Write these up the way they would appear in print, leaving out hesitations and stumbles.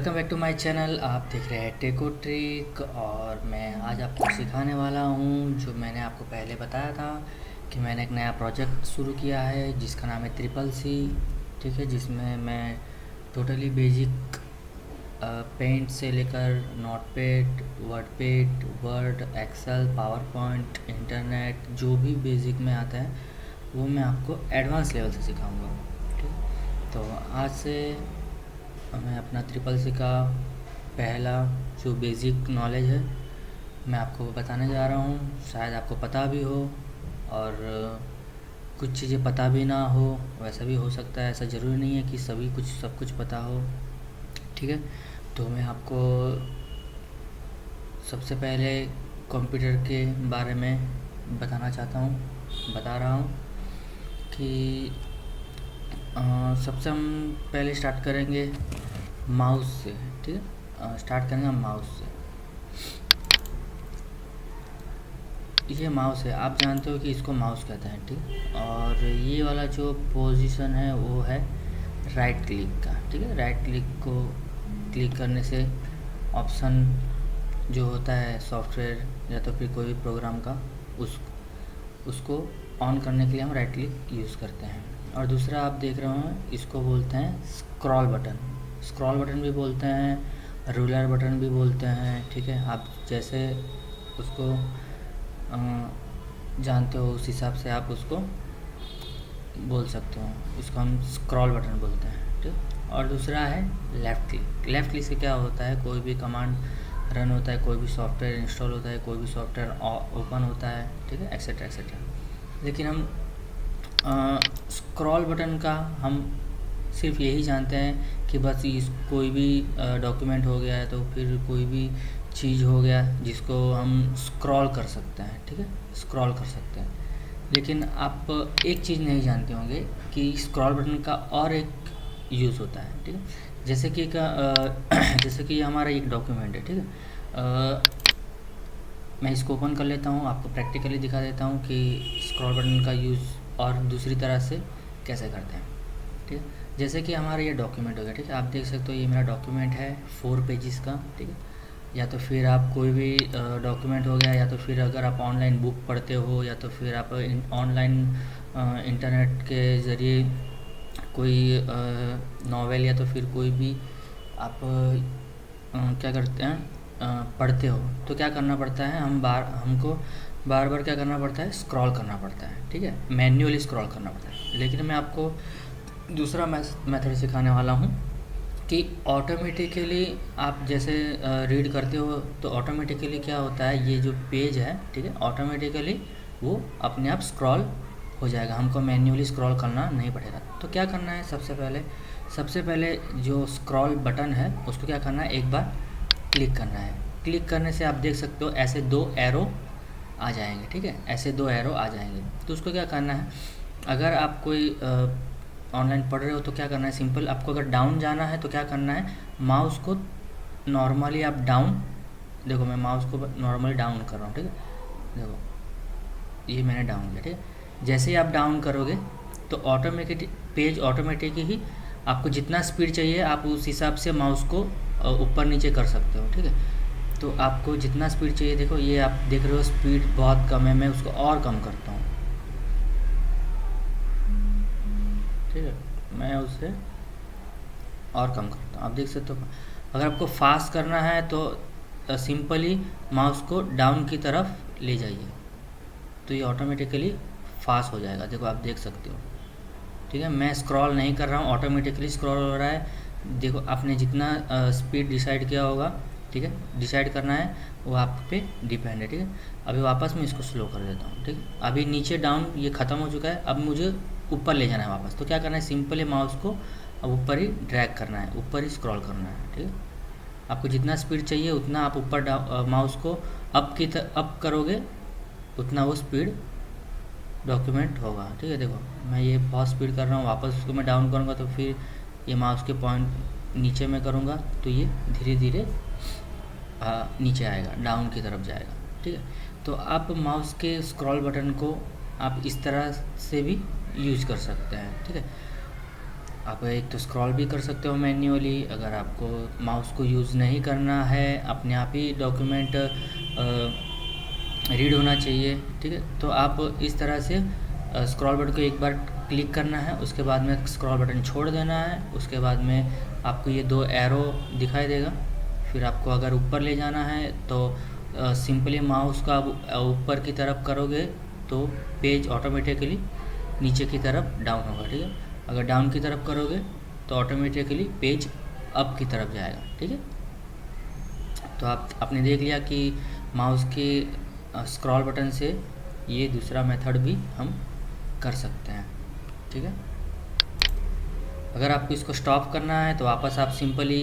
Welcome back to my channel. आप देख रहे हैं टेको ट्रिक और मैं आज आपको सिखाने वाला हूँ जो मैंने आपको पहले बताया था कि मैंने एक नया प्रोजेक्ट शुरू किया है जिसका नाम है ट्रिपल सी। ठीक है, जिसमें मैं टोटली बेसिक पेंट से लेकर notepad, Word, Excel, PowerPoint, internet, जो भी बेसिक में आता है वो मैं आपको एडवांस लेवल से सिखाऊंगा। ठीक है, तो आज से मैं अपना ट्रिपल सी का पहला जो बेसिक नॉलेज है मैं आपको बताने जा रहा हूँ। शायद आपको पता भी हो और कुछ चीज़ें पता भी ना हो, वैसा भी हो सकता है। ऐसा ज़रूरी नहीं है कि सब कुछ पता हो। ठीक है, तो मैं आपको सबसे पहले कंप्यूटर के बारे में बता रहा हूँ कि सबसे हम पहले स्टार्ट करेंगे माउस से। ठीक है, स्टार्ट करेंगे हम माउस से। ये माउस है, आप जानते हो कि इसको माउस कहते हैं। ठीक, और ये वाला जो पोजीशन है वो है राइट क्लिक का। ठीक है, राइट क्लिक को क्लिक करने से ऑप्शन जो होता है सॉफ्टवेयर या तो फिर कोई भी प्रोग्राम का उसको ऑन करने के लिए हम राइट क्लिक यूज़ करते हैं। और दूसरा आप देख रहे हो इसको बोलते हैं स्क्रॉल बटन भी बोलते हैं, रूलर बटन भी बोलते हैं। ठीक है, आप जैसे उसको जानते हो उस हिसाब से आप उसको बोल सकते हो। इसको हम स्क्रॉल बटन बोलते हैं। ठीक, और दूसरा है लेफ़्ट क्लिक से क्या होता है, कोई भी कमांड रन होता है, कोई भी सॉफ्टवेयर इंस्टॉल होता है, कोई भी सॉफ्टवेयर ओपन होता है। ठीक है, एक्सेट्रा एक्सेट्रा। लेकिन हम स्क्रॉल बटन का हम सिर्फ यही जानते हैं कि बस कोई भी डॉक्यूमेंट हो गया है तो फिर कोई भी चीज़ हो गया जिसको हम स्क्रॉल कर सकते हैं। ठीक है, स्क्रॉल कर सकते हैं। लेकिन आप एक चीज़ नहीं जानते होंगे कि स्क्रॉल बटन का और एक यूज़ होता है। ठीक है, जैसे कि जैसे कि हमारा एक डॉक्यूमेंट है। ठीक है, मैं इसको ओपन कर लेता हूँ, आपको प्रैक्टिकली दिखा देता हूँ कि स्क्रॉल बटन का यूज़ और दूसरी तरह से कैसे करते हैं। ठीक है, जैसे कि हमारा ये डॉक्यूमेंट हो गया। ठीक है, आप देख सकते हो ये मेरा डॉक्यूमेंट है 4 पेजेस का। ठीक है, या तो फिर आप कोई भी डॉक्यूमेंट हो गया, या तो फिर अगर आप ऑनलाइन बुक पढ़ते हो, या तो फिर आप ऑनलाइन इंटरनेट के ज़रिए कोई नॉवेल या तो फिर कोई भी आप क्या करते हैं पढ़ते हो, तो क्या करना पड़ता है, हमको बार बार क्या करना पड़ता है, स्क्रॉल करना पड़ता है। ठीक है, मैन्युअली स्क्रॉल करना पड़ता है। लेकिन मैं आपको दूसरा मेथड सिखाने वाला हूँ कि ऑटोमेटिकली आप जैसे रीड करते हो तो ऑटोमेटिकली क्या होता है, ये जो पेज है, ठीक है, ऑटोमेटिकली वो अपने आप स्क्रॉल हो जाएगा, हमको मैन्युअली स्क्रॉल करना नहीं पड़ेगा। तो क्या करना है, सबसे पहले जो स्क्रॉल बटन है उसको क्या करना है, एक बार क्लिक करना है। क्लिक करने से आप देख सकते हो ऐसे 2 एरो आ जाएंगे। ठीक है, ऐसे 2 एरो आ जाएंगे। तो उसको क्या करना है, अगर आप कोई ऑनलाइन पढ़ रहे हो तो क्या करना है, सिंपल आपको अगर डाउन जाना है तो क्या करना है, माउस को नॉर्मली आप डाउन, देखो मैं माउस को नॉर्मली डाउन कर रहा हूँ। ठीक है, देखो ये मैंने डाउन किया। ठीक है, जैसे ही आप डाउन करोगे तो पेज ऑटोमेटिक ही आपको जितना स्पीड चाहिए आप उस हिसाब से माउस को ऊपर नीचे कर सकते हो। ठीक है, तो आपको जितना स्पीड चाहिए, देखो ये आप देख रहे हो स्पीड बहुत कम है, मैं उसको और कम करता हूँ। ठीक है, मैं उसे और कम करता हूँ, आप देख सकते हो। अगर आपको फास्ट करना है तो सिंपली माउस को डाउन की तरफ ले जाइए तो ये ऑटोमेटिकली फास्ट हो जाएगा। देखो आप देख सकते हो। ठीक है, मैं स्क्रॉल नहीं कर रहा हूँ, ऑटोमेटिकली स्क्रॉल हो रहा है। देखो आपने जितना स्पीड डिसाइड किया होगा, ठीक है, डिसाइड करना है वो आप पे डिपेंड है। ठीक है, अभी वापस मैं इसको स्लो कर देता हूँ। ठीक है, अभी नीचे डाउन ये ख़त्म हो चुका है, अब मुझे ऊपर ले जाना है वापस। तो क्या करना है, सिंपली माउस को अब ऊपर ही ड्रैग करना है, ऊपर ही स्क्रॉल करना है। ठीक है, आपको जितना स्पीड चाहिए उतना आप ऊपर माउस को अप करोगे उतना वो स्पीड डॉक्यूमेंट होगा। ठीक है, देखो मैं ये बहुत स्पीड कर रहा हूँ, वापस उसको मैं डाउन करूँगा तो फिर ये माउस के पॉइंट नीचे में करूँगा तो ये धीरे धीरे नीचे आएगा, डाउन की तरफ जाएगा। ठीक है, तो आप माउस के स्क्रॉल बटन को आप इस तरह से भी यूज कर सकते हैं। ठीक है, आप एक तो स्क्रॉल भी कर सकते हो मैन्युअली, अगर आपको माउस को यूज़ नहीं करना है, अपने आप ही डॉक्यूमेंट रीड होना चाहिए, ठीक है, तो आप इस तरह से स्क्रॉल बटन को एक बार क्लिक करना है, उसके बाद में स्क्रॉल बटन छोड़ देना है, उसके बाद में आपको ये 2 एरो दिखाई देगा। फिर आपको अगर ऊपर ले जाना है तो सिंपली माउस का ऊपर की तरफ करोगे तो पेज ऑटोमेटिकली नीचे की तरफ डाउन होगा, ठीक है। अगर डाउन की तरफ करोगे तो ऑटोमेटिकली पेज अप की तरफ जाएगा, ठीक है। तो आपने देख लिया कि माउस के स्क्रॉल बटन से ये दूसरा मेथड भी हम कर सकते हैं, ठीक है। अगर आपको इसको स्टॉप करना है तो वापस आप सिंपली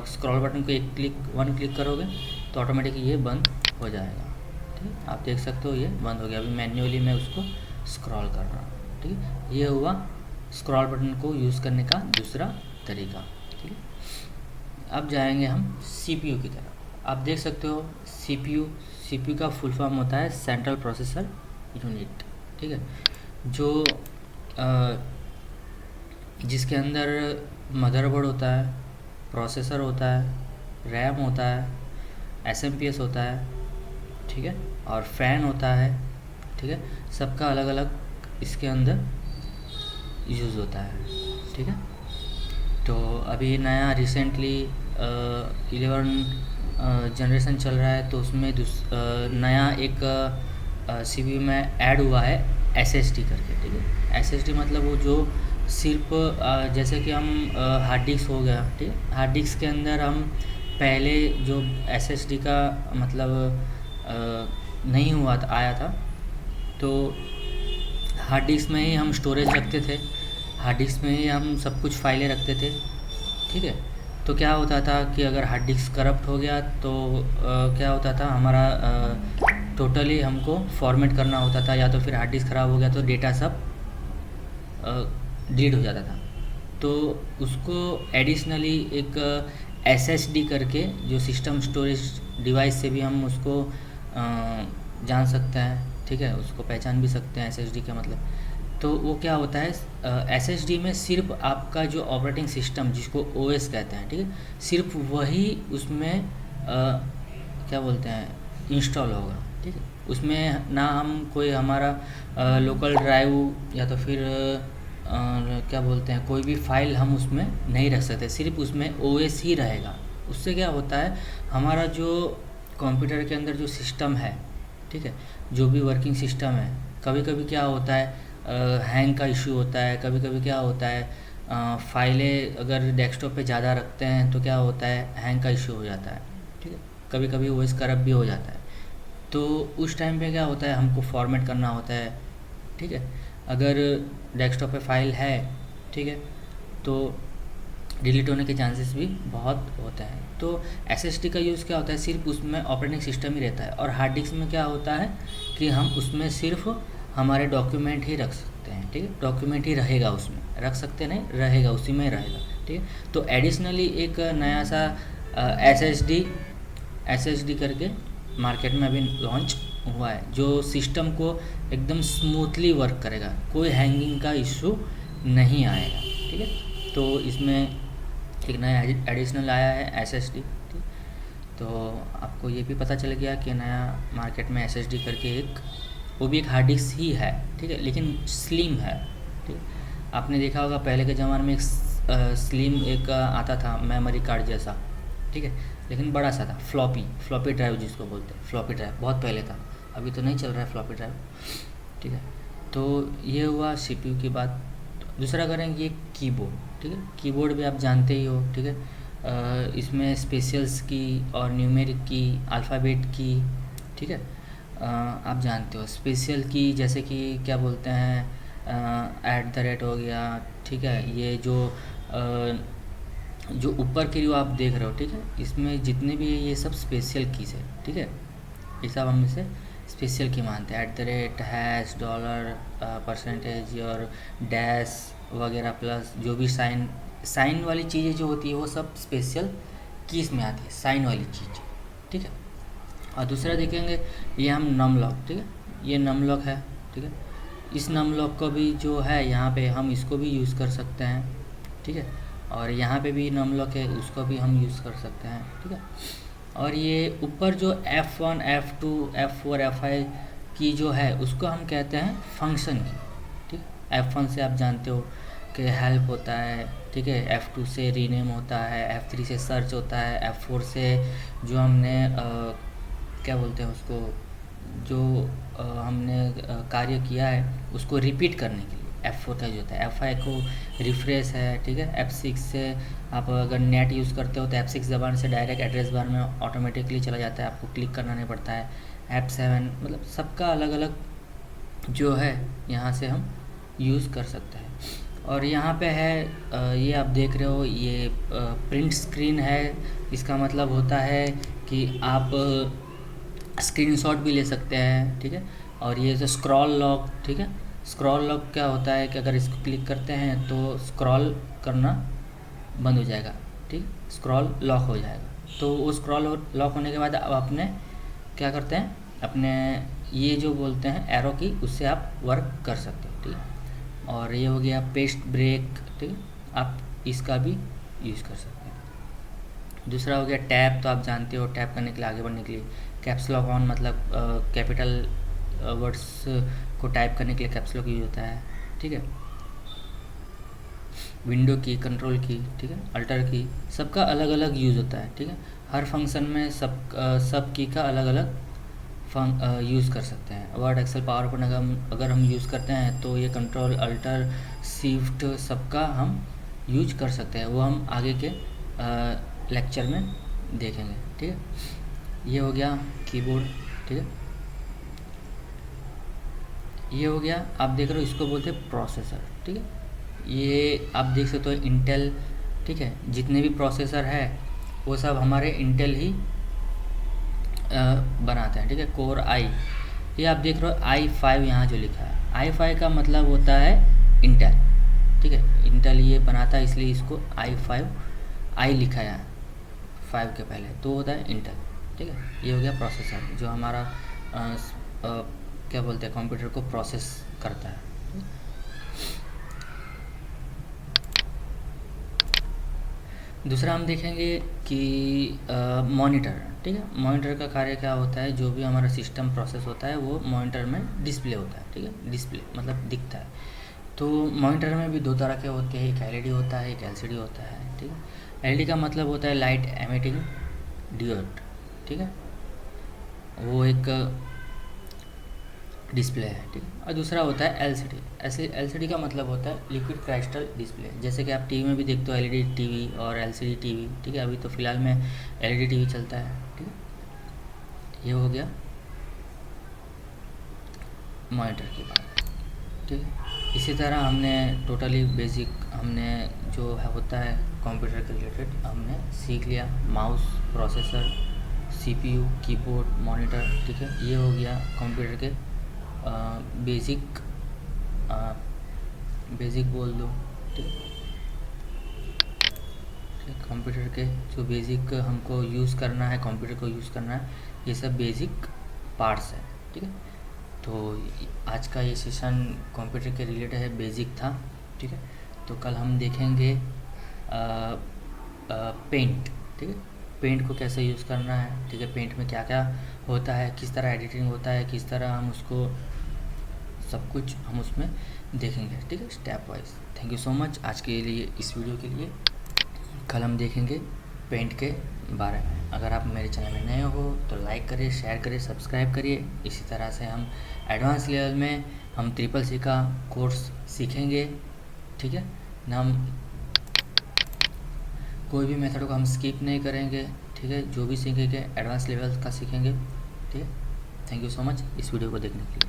स्क्रॉल बटन को वन क्लिक करोगे तो ऑटोमेटिक ये बंद हो जाएगा, ठीक है। आप देख सकते हो ये बंद हो गया। अभी मैन्युअली मैं उसको स्क्रॉल कर रहा हूँ, ठीक है। ये हुआ स्क्रॉल बटन को यूज़ करने का दूसरा तरीका, ठीक है। अब जाएंगे हम CPU की तरफ। आप देख सकते हो CPU का फुल फॉर्म होता है सेंट्रल प्रोसेसर यूनिट, ठीक है, जो जिसके अंदर मदरबोर्ड होता है, प्रोसेसर होता है, रैम होता है, SMPS होता है, ठीक है, और फ़ैन होता है, ठीक है। सबका अलग अलग इसके अंदर यूज़ होता है, ठीक है। तो अभी नया रिसेंटली 11 जनरेशन चल रहा है, तो उसमें नया एक CPU में ऐड हुआ है SSD करके, ठीक है। SSD मतलब वो जो सिर्फ जैसे कि हम हार्ड डिस्क हो गया, ठीक है, हार्ड डिस्क के अंदर हम पहले जो SSD का मतलब नहीं हुआ था, आया था, तो हार्ड डिस्क में ही हम स्टोरेज रखते थे, हार्ड डिस्क में ही हम सब कुछ फाइलें रखते थे, ठीक है। तो क्या होता था कि अगर हार्ड डिस्क करप्ट हो गया तो क्या होता था, हमारा टोटली हमको फॉर्मेट करना होता था, या तो फिर हार्ड डिस्क ख़राब हो गया तो डेटा सब डिलीट हो जाता था। तो उसको एडिशनली एक SSD करके जो सिस्टम स्टोरेज डिवाइस से भी हम उसको जान सकते हैं, ठीक है, उसको पहचान भी सकते हैं SSD का मतलब। तो वो क्या होता है, SSD में सिर्फ आपका जो ऑपरेटिंग सिस्टम जिसको OS कहते हैं, ठीक है, सिर्फ वही उसमें क्या बोलते हैं इंस्टॉल होगा, ठीक है। उसमें ना हम कोई हमारा लोकल ड्राइव या तो फिर क्या बोलते हैं कोई भी फाइल हम उसमें नहीं रख सकते, सिर्फ उसमें OS ही रहेगा। उससे क्या होता है, हमारा जो कंप्यूटर के अंदर जो सिस्टम है, ठीक है, जो भी वर्किंग सिस्टम है, कभी कभी क्या होता है हैंग का इशू होता है, कभी कभी क्या होता है फाइलें अगर डेस्कटॉप पे ज़्यादा रखते हैं तो क्या होता है हैंग का इशू हो जाता है, ठीक है, कभी कभी OS करप्ट भी हो जाता है। तो उस टाइम पे क्या होता है, हमको फॉर्मेट करना होता है, ठीक है। अगर डेस्कटॉप पे फाइल है, ठीक है, तो डिलीट होने के चांसेस भी बहुत होते हैं। तो SSD का यूज़ क्या होता है, सिर्फ उसमें ऑपरेटिंग सिस्टम ही रहता है, और हार्ड डिस्क में क्या होता है कि हम उसमें सिर्फ हमारे डॉक्यूमेंट ही रख सकते हैं, ठीक है, डॉक्यूमेंट ही रहेगा, उसमें रख सकते नहीं, रहेगा, उसी में रहेगा, ठीक है। तो एडिशनली एक नया सा SSD करके मार्केट में अभी लॉन्च हुआ है, जो सिस्टम को एकदम स्मूथली वर्क करेगा, कोई हैंगिंग का इशू नहीं आएगा, ठीक है। तो इसमें एक नया एडिशनल आया है SSD, ठीक। तो आपको ये भी पता चल गया कि नया मार्केट में SSD करके एक वो भी एक हार्ड डिस्क ही है, ठीक है, लेकिन स्लिम है, ठीक। आपने देखा होगा पहले के ज़माने में एक स्लिम एक आता था मेमोरी कार्ड जैसा, ठीक है, लेकिन बड़ा सा था, फ्लॉपी ड्राइव जिसको बोलते हैं, फ्लॉपी ड्राइव बहुत पहले था, अभी तो नहीं चल रहा है फ्लॉपी ड्राइव, ठीक है। तो ये हुआ CPU की बात। दूसरा करेंगे कीबोर्ड, ठीक है, कीबोर्ड भी आप जानते ही हो, ठीक है। इसमें स्पेशल्स की और न्यूमेरिक की, अल्फ़ाबेट की, ठीक है, आप जानते हो। स्पेशल की जैसे कि क्या बोलते हैं @ हो गया, ठीक है, ये जो ऊपर की जो आप देख रहे हो, ठीक है, इसमें जितने भी ये सब स्पेशल कीज़ है, ठीक है, ये सब हम इसे स्पेशल की मानते हैं। @ $, परसेंटेज और डैश वगैरह प्लस जो भी साइन वाली चीज़ें जो होती है वो सब स्पेशल कीज़ में आती है, साइन वाली चीज़, ठीक है। और दूसरा देखेंगे ये हम नम लॉक, ठीक है, ये नम लॉक है, ठीक है। इस नम लॉक को भी जो है यहाँ पे हम इसको भी यूज़ कर सकते हैं, ठीक है। और यहाँ पे भी नमलॉक है, उसको भी हम यूज़ कर सकते हैं, ठीक है। और ये ऊपर जो F1 F2 F4 F5 की जो है उसको हम कहते हैं फंक्शन की, ठीक है। F1 से आप जानते हो कि हेल्प होता है, ठीक है। F2 से रीनेम होता है, F3 से सर्च होता है, F4 से जो हमने क्या बोलते हैं उसको, जो हमने कार्य किया है उसको रिपीट करने के लिए F4 का यूज होता है। F5 को रिफ्रेश है, ठीक है। F6 से आप अगर नेट यूज़ करते हो तो F6 दबाने से डायरेक्ट एड्रेस बार में ऑटोमेटिकली चला जाता है, आपको क्लिक करना नहीं पड़ता है। F7 मतलब सबका अलग अलग जो है यहाँ से हम यूज़ कर सकते हैं। और यहाँ पे है ये आप देख रहे हो, ये प्रिंट स्क्रीन है। इसका मतलब होता है कि आप स्क्रीनशॉट भी ले सकते हैं, ठीक है। और ये जो स्क्रॉल लॉक, ठीक है, स्क्रॉल लॉक क्या होता है कि अगर इसको क्लिक करते हैं तो स्क्रॉल करना बंद हो जाएगा, ठीक, स्क्रॉल लॉक हो जाएगा। तो वो स्क्रॉल लॉक होने के बाद अब आपने क्या करते हैं, अपने ये जो बोलते हैं एरो की, उससे आप वर्क कर सकते हो, ठीक है। और ये हो गया पेस्ट ब्रेक, ठीक है, आप इसका भी यूज़ कर सकते हैं। दूसरा हो गया टैप, तो आप जानते हो टैप करने के लिए, आगे बढ़ने के लिए कैप्स लॉक ऑन, मतलब कैपिटल वर्ड्स को टाइप करने के लिए कैप्स लॉक यूज होता है, ठीक है। विंडो की, कंट्रोल की, ठीक है, अल्टर की, सबका अलग अलग यूज़ होता है, ठीक है। हर फंक्शन में सब की का अलग अलग यूज़ कर सकते हैं। वर्ड, एक्सेल, पावर पॉइंट अगर हम यूज़ करते हैं तो ये कंट्रोल, अल्टर, शिफ्ट सबका हम यूज कर सकते हैं, वो हम आगे के लेक्चर में देखेंगे, ठीक है। ये हो गया कीबोर्ड, ठीक है। ये हो गया, आप देख रहे हो इसको बोलते हैं प्रोसेसर, ठीक है। ये आप देख सकते हो इंटेल, ठीक है, जितने भी प्रोसेसर है वो सब हमारे इंटेल ही बनाते हैं, ठीक है। कोर आई, ये आप देख रहे हो i5 यहाँ जो लिखा है, i5 का मतलब होता है इंटेल, ठीक है। इंटेल ये बनाता है, इसलिए इसको i5 आई लिखा है 5 के पहले, तो होता है इंटेल, ठीक है। ये हो गया प्रोसेसर, जो हमारा क्या बोलते हैं, कंप्यूटर को प्रोसेस करता है। दूसरा हम देखेंगे कि मॉनिटर, ठीक है। मॉनिटर का कार्य क्या होता है, जो भी हमारा सिस्टम प्रोसेस होता है वो मॉनिटर में डिस्प्ले होता है, ठीक है। डिस्प्ले मतलब दिखता है। तो मॉनिटर में भी दो तरह के होते हैं, एक एलईडी होता है, एक एलसीडी होता है, ठीक है। एलईडी का मतलब होता है लाइट एमिटिंग डियोड, ठीक है, वो एक डिस्प्ले है, ठीक है। और दूसरा होता है एलसीडी। ऐसे एलसीडी का मतलब होता है लिक्विड क्राइस्टल डिस्प्ले, जैसे कि आप टीवी में भी देखते हो एलईडी टीवी और एलसीडी टीवी, ठीक है। अभी तो फिलहाल में एलईडी टीवी चलता है, ठीक है। ये हो गया मॉनिटर की बात, ठीक है। इसी तरह हमने टोटली बेसिक हमने जो है होता है कंप्यूटर के रिलेटेड हमने सीख लिया, mouse, processor, CPU, keyboard, monitor, ठीक है। ये हो गया कंप्यूटर के बेसिक बोल दो, ठीक है। कंप्यूटर के जो बेसिक हमको यूज़ करना है, कंप्यूटर को यूज़ करना है, ये सब बेसिक पार्ट्स है, ठीक है। तो आज का ये सेशन कंप्यूटर के रिलेटेड है, बेसिक था, ठीक है। तो कल हम देखेंगे पेंट, ठीक है, पेंट को कैसे यूज़ करना है, ठीक है। पेंट में क्या क्या होता है, किस तरह एडिटिंग होता है, किस तरह हम उसको सब कुछ हम उसमें देखेंगे, ठीक है, step wise. Thank you so much आज के लिए, इस वीडियो के लिए। कल हम देखेंगे पेंट के बारे में। अगर आप मेरे चैनल में नए हो तो लाइक करिए, शेयर करिए, सब्सक्राइब करिए। इसी तरह से हम एडवांस लेवल में हम CCC का कोर्स सीखेंगे, ठीक है ना। हम कोई भी मेथड को हम स्किप नहीं करेंगे, ठीक है। जो भी सीखेंगे एडवांस लेवल का सीखेंगे, ठीक है। थैंक यू सो मच इस वीडियो को देखने के लिए।